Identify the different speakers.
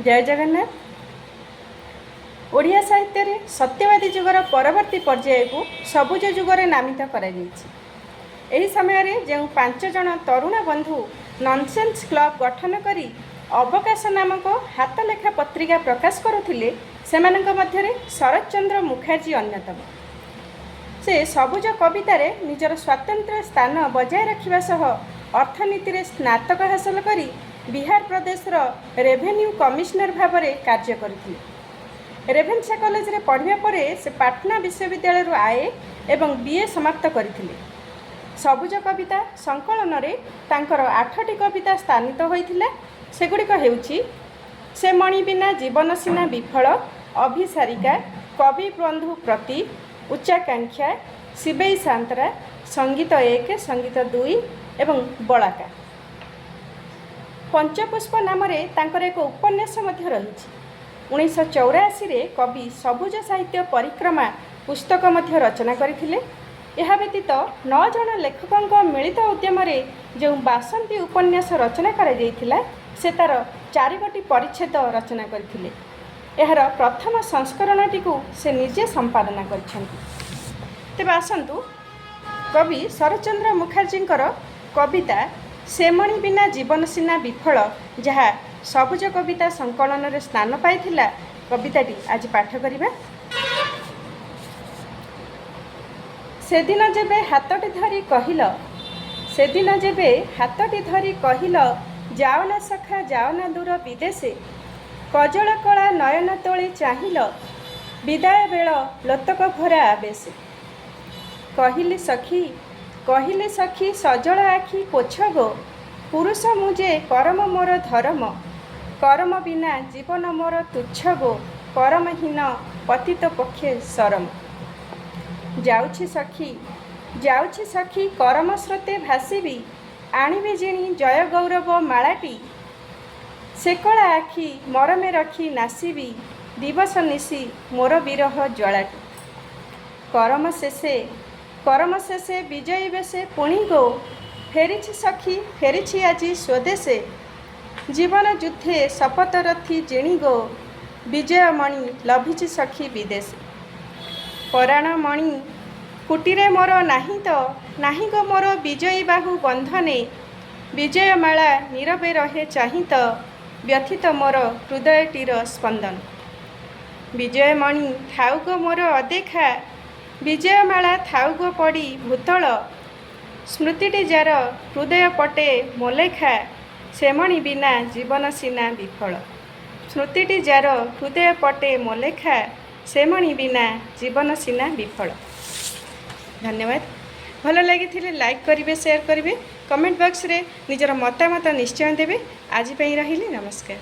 Speaker 1: जय जगन्नाथ। ओडिया साहित्य रे सत्यवादी जुगर परवर्ती पर्याय को सबुज जुगर नामित कर समय रे जो 5 जन तरुण बंधु नॉनसेंस क्लब गठन करी अवकाश नामक हाथलेखा पत्रिका प्रकाश करुथिले सेमानंक मध्यरे शरद चंद्र मुखर्जी अन्यतम। से सबुज कवितार निजर स्वतंत्र स्थान बजाय रखा सह अर्थनीति रे स्नातक हासिल करी बिहार प्रदेश रेवेन्यू कमिशनर भाव में कार्य करथिले। रेभेन्सा कॉलेज रे पढ़िया परे से पाटना विश्वविद्यालय आए एवं बीए समाप्त करथिले। सबुज कविता संकलन रे तांकर 8टी कविता स्थानित होइथिला। सेगुड़िक हेउछि से मणि बिना जीवन सीना विफल, अभिसारिका, कवि बंधु प्रति, उच्चाकांक्षा, शिवेई सांतरा, संगीत 1, संगीत 2 एवं बलाका। पंचपुष्प नाम रे तांकर एक उपन्यास मध्य रही। 1984 रे कवि सबुज साहित्य परिक्रमा पुस्तक मध्य रचना करथिले। यह व्यतीत 9 जन लेखकों मिलित उद्यम रे जो बासंती उपन्यास रचना करा जायथिला से तार 4 गोटी परिच्छेद रचना करथिले। एहार प्रथम संस्करणटी को से निजे संपादना करछन्ति। तेबे आसंतु कवि शरदचंद्र मुखर्जींकर कविता से मणि बिना जीवन सीना विफल जहाँ सबुज कविता संकलन रे स्थान पाइथिला कविताटी आज पाठ करिबा। सेदिन जेबे हाथटी धरी कहिल, सेदिन जेबे हाथटी धरी कहिल, जाओ ना सखा जाओ ना दूर विदेशे, कजल कला नयन तोळे चाहिल, विदाय बेल लोतक भरा आवेशे। कहिले सखी सजल आखि पोछ गो, पुरुष मुझे करम मोर धर्म, करम बिना जीवन मोर तुच्छ गो, करमहीन पतित पक्षे शरम। जाउछि सखी करम स्रोते भासिबी, आनिबी जिणी जय गौरव मालाटी, सेकला आखि मरमे रखी नासिबी, दिवस निशी मोर विरह ज्वालाटी। करम शेषे विजयी बेशे पुणी गो, फेरिछि सखी फेरिछि आजी स्वदेशे, जीवन युद्धे शपथ रथी जिणी गो, विजय मणि लभिछि सखी विदेशे। पराण मणि कुटीरे मोर नाही तो, नाही गो मोर विजयी बाहु बंधने, विजय माला नीरवे रहे चाहि तो, व्यथित मोर हृदयटीर स्पंदन। विजय मणि थाउ गो मोर अदेखा, विजय माला थाउ गो पड़ी भूतल, स्मृतिटी जार हृदय पटे मोलेखा, से मणि बिना जीवन सीना विफल। स्मृतिटी जार हृदय पटे मोलेखा, से मणि बिना जीवन सीना विफल। धन्यवाद। भल लगी लाइक करेंगे, शेयर करेंगे, कमेंट बॉक्स रे निजर मतामत निश्चय देवे। आज रही नमस्कार।